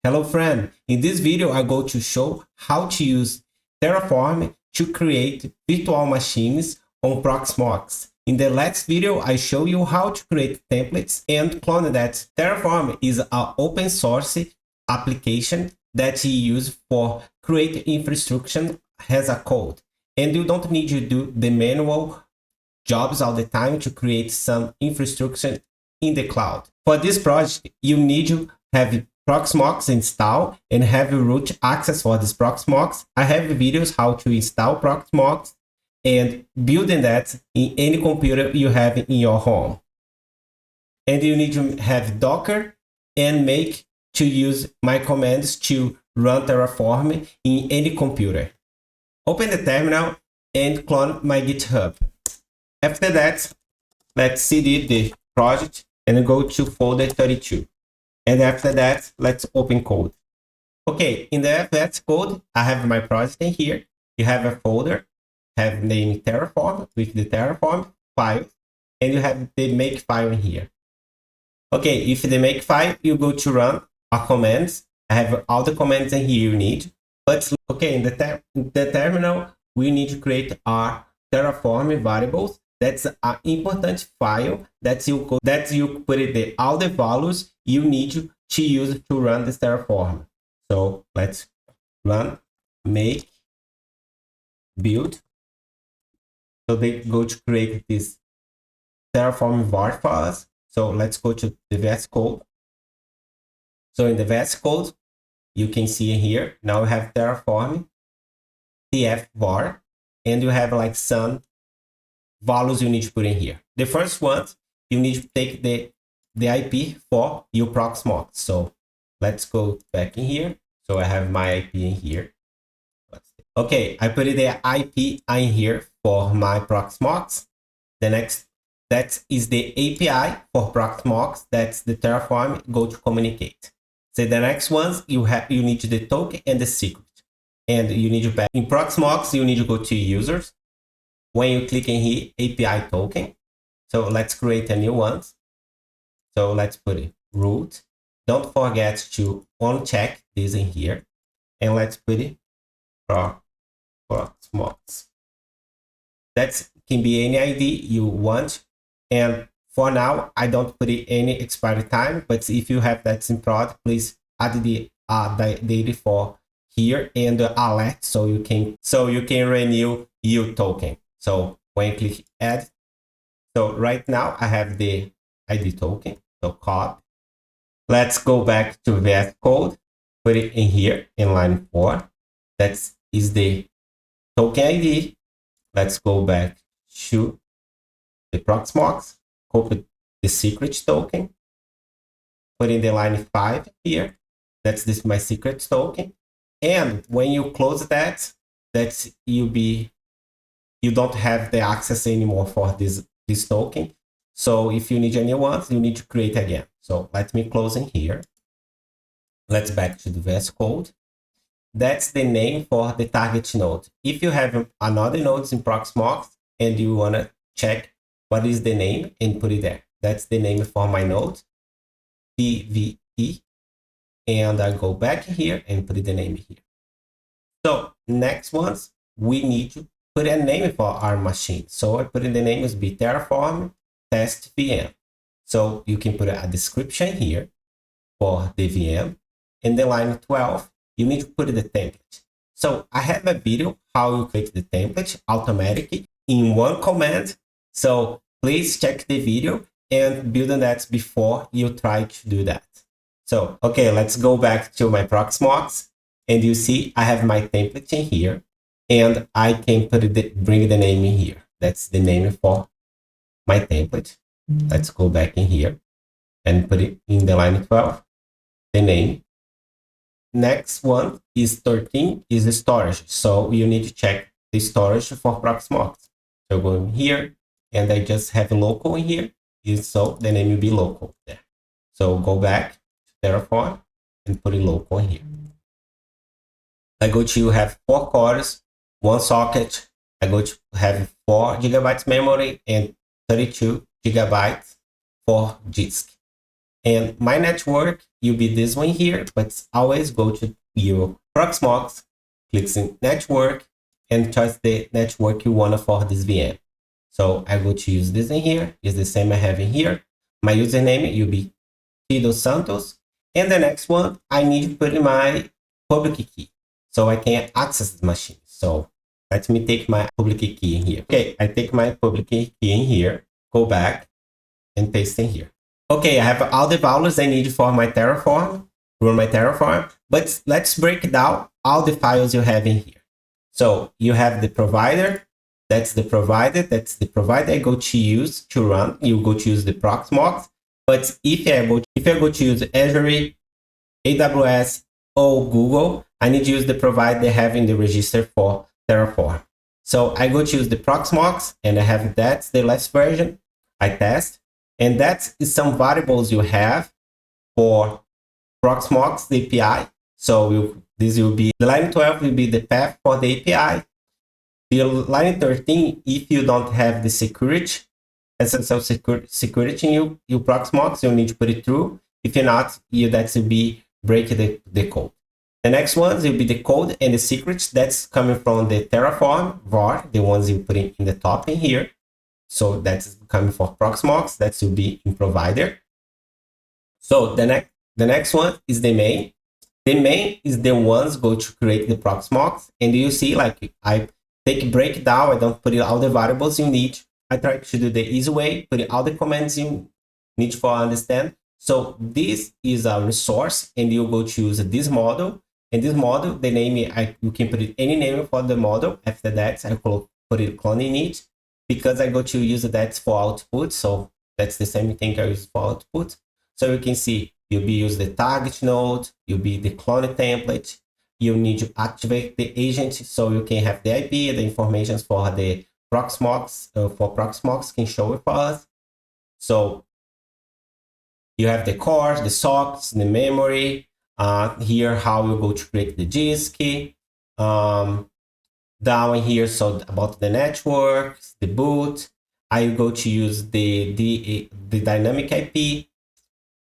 Hello friend, in this video I'm going to show how to use Terraform to create virtual machines on Proxmox. In the last video I show you how to create templates and clone that. Terraform is an open source application that you use for create infrastructure as a code. And you don't need to do the manual jobs all the time to create some infrastructure in the cloud. For this project, you need to have Proxmox install and have root access for this Proxmox. I have videos how to install Proxmox and building that in any computer you have in your home. And you need to have Docker and make to use my commands to run Terraform in any computer. Open the terminal and clone my GitHub. After that, let's cd the project and go to folder 32. And after that, let's open code. Okay, in the FS code, I have my project in here. You have a folder, have name Terraform with the Terraform file, and you have the make file in here. Okay, if the make file, you go to run our commands. I have all the commands in here you need. But okay, in the terminal, we need to create our Terraform variables. That's an important file that you put it all the values you need to use to run this Terraform. So let's run make build. So they go to create this Terraform var for us. So let's go to the VS Code. So in the VS Code, you can see here, now we have Terraform tf var, and you have like some values you need to put in here. The first one, you need to take the IP for your Proxmox. So let's go back in here. So I have my IP in here. Okay, I put the IP in here for my Proxmox. The next, that is the API for Proxmox. That's the Terraform go to communicate. So the next ones, you need the token and the secret. And you need to back in Proxmox, you need to go to users. When you click in here, API token. So let's create a new one. So let's put it root. Don't forget to uncheck this in here. And let's put it Proxmox. That can be any ID you want. And for now, I don't put it any expiry time. But if you have that in prod, please add the data for here and the alert so you can renew your token. So when you click add, so right now I have the ID token, so copy. Let's go back to VS Code, put it in here in line 4. That is the token ID. Let's go back to the Proxmox, copy the secret token, put in the line 5 here. That's this my secret token. And when you close that, you don't have the access anymore for this token. So if you need a new one, you need to create again. So let me close in here. Let's back to the VS Code. That's the name for the target node. If you have another nodes in Proxmox and you want to check what is the name and put it there. That's the name for my node, PVE. And I go back here and put the name here. So next ones, we need to put a name for our machine. So I put in the name is be Terraform test VM. So you can put a description here for the VM. In the line 12, you need to put the template. So I have a video how you create the template automatically in one command. So please check the video and build that before you try to do that. So, okay, let's go back to my Proxmox, and you see I have my template in here, and I can bring the name in here. That's the name for my template. Let's go back in here and put it in the line 12, the name. Next one is 13 is the storage. So you need to check the storage for Proxmox. So go in here, and I just have local in here, so the name will be local there. So go back Terraform and put it local in here. I go to have 4 cores, 1 socket. I go to have 4 GB memory and 32 GB for disk. And my network, you'll be this one here, but always go to your Proxmox, click in network, and choose the network you want for this VM. So I go to use this in here. It's the same I have in here. My username will be Tido Santos. And the next one, I need to put in my public key so I can access the machine. So let me take my public key in here. Okay, I take my public key in here, go back and paste in here. Okay, I have all the values I need for my Terraform, run my Terraform, but let's break down all the files you have in here. So you have the provider, that's the provider I go to use to run. You go to use the Proxmox, but if I go to use Azure, AWS, or Google, I need to use the provider they have in the register for Terraform. So I go to use the Proxmox, and I have that's the last version I test. And that is some variables you have for Proxmox, the API. So this will be, the line 12 will be the path for the API. The line 13, if you don't have the security, SSL security in your Proxmox, you need to put it through. If you're not, that will be break the code. The next ones will be the code and the secrets that's coming from the Terraform var, the ones you put in the top in here. So that's coming for Proxmox, that will be in provider. So the next one is the main. The main is the ones go to create the Proxmox, and you see like I take breakdown, I don't put in all the variables you need. I try to do the easy way, put in all the commands you need for understand. So this is a resource, and you go choose this model, and this model, the name, you can put it any name for the model. After that, I put it clone in it, because I go to use that for output. So that's the same thing I use for output. So you can see you'll be use the target node, you'll be the clone template. You need to activate the agent so you can have the IP, the information for the Proxmox, can show it for us. So you have the core, the sockets, the memory. Here, how you go to create the disk. Down here, so about the network, the boot, I go to use the dynamic IP,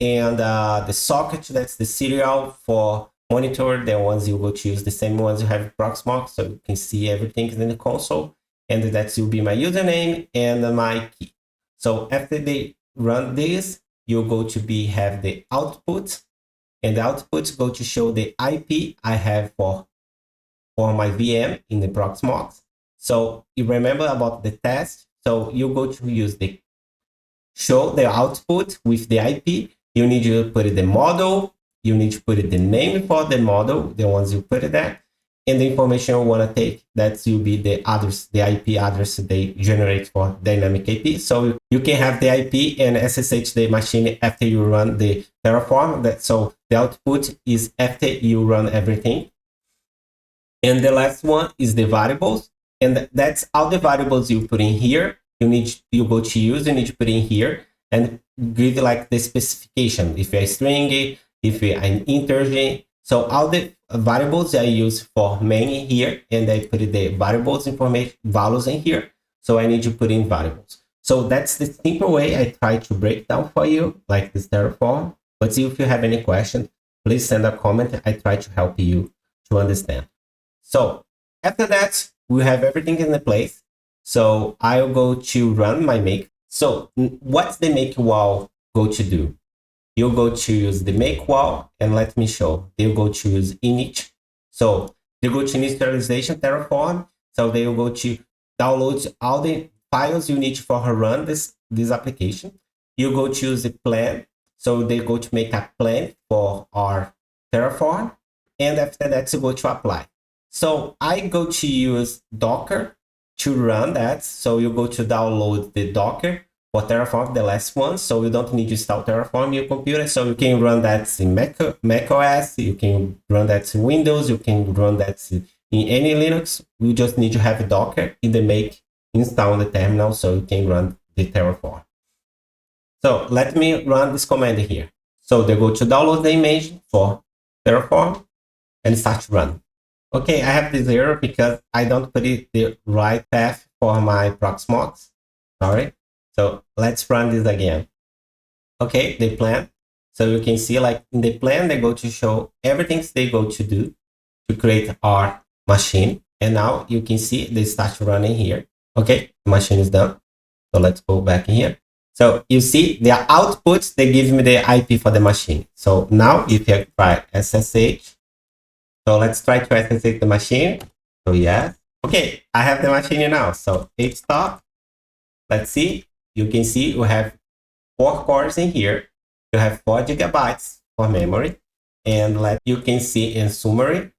and the socket, that's the serial for monitor, the ones you go to use the same ones you have in Proxmox, so you can see everything in the console, and that will be my username and my key. So after they run this, you go to have the output, and the outputs go to show the IP I have for my VM in the Proxmox. So you remember about the test. So you go to use the show the output with the IP. You need to put the model. You need to put the name for the model, the ones you put it there, and the information you want to take. That will be the address, the IP address they generate for dynamic IP. So you can have the IP and SSH the machine after you run the Terraform. So the output is after you run everything. And the last one is the variables, and that's all the variables you put in here. You go to use, you need to put in here and give like the specification. If you're a string, if you're an integer. So all the variables I use for main here, and I put the variables information values in here. So I need to put in variables. So that's the simple way I try to break down for you, like this Terraform. But if you have any question, please send a comment. I try to help you to understand. So after that, we have everything in the place. So I'll go to run my make. So what's the make wall go to do? You'll go to use the make wall, and let me show. They'll go to use init. So they go to initialization Terraform. So they will go to download all the files you need for run this application. You go to use the plan. So they go to make a plan for our Terraform. And after that, you go to apply. So I go to use Docker to run that. So you go to download the Docker for Terraform, the last one. So you don't need to install Terraform in your computer. So you can run that in Mac OS, you can run that in Windows, you can run that in any Linux. You just need to have Docker in the make install on the terminal so you can run the Terraform. So let me run this command here. So they go to download the image for Terraform and start to run. Okay, I have this error because I don't put it the right path for my Proxmox. Sorry. So let's run this again. Okay, the plan. So you can see like in the plan, they go to show everything they go to do to create our machine. And now you can see they start running here. Okay, the machine is done. So let's go back in here. So you see their outputs, they give me the IP for the machine. So now if you try SSH, so let's try to SSH the machine. So yeah, okay, I have the machine now. So hit stop. Let's see. You can see we have 4 cores in here. You have 4 gigabytes for memory. And you can see in summary,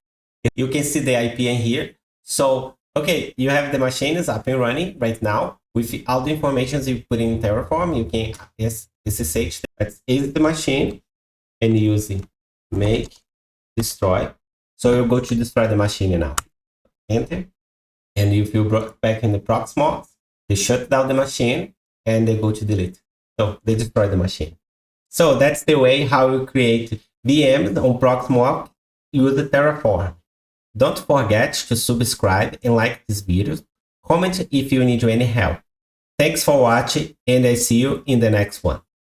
you can see the IP in here. So, okay, you have the machine is up and running right now. With all the information you put in Terraform, you can SSH. Let's exit the machine and using make destroy. So you go to destroy the machine now. Enter. And if you brought back in the Proxmox, they shut down the machine and they go to delete. So they destroy the machine. So that's the way how you create VMs on Proxmox using Terraform. Don't forget to subscribe and like this video. Comment if you need any help. Thanks for watching and I see you in the next one.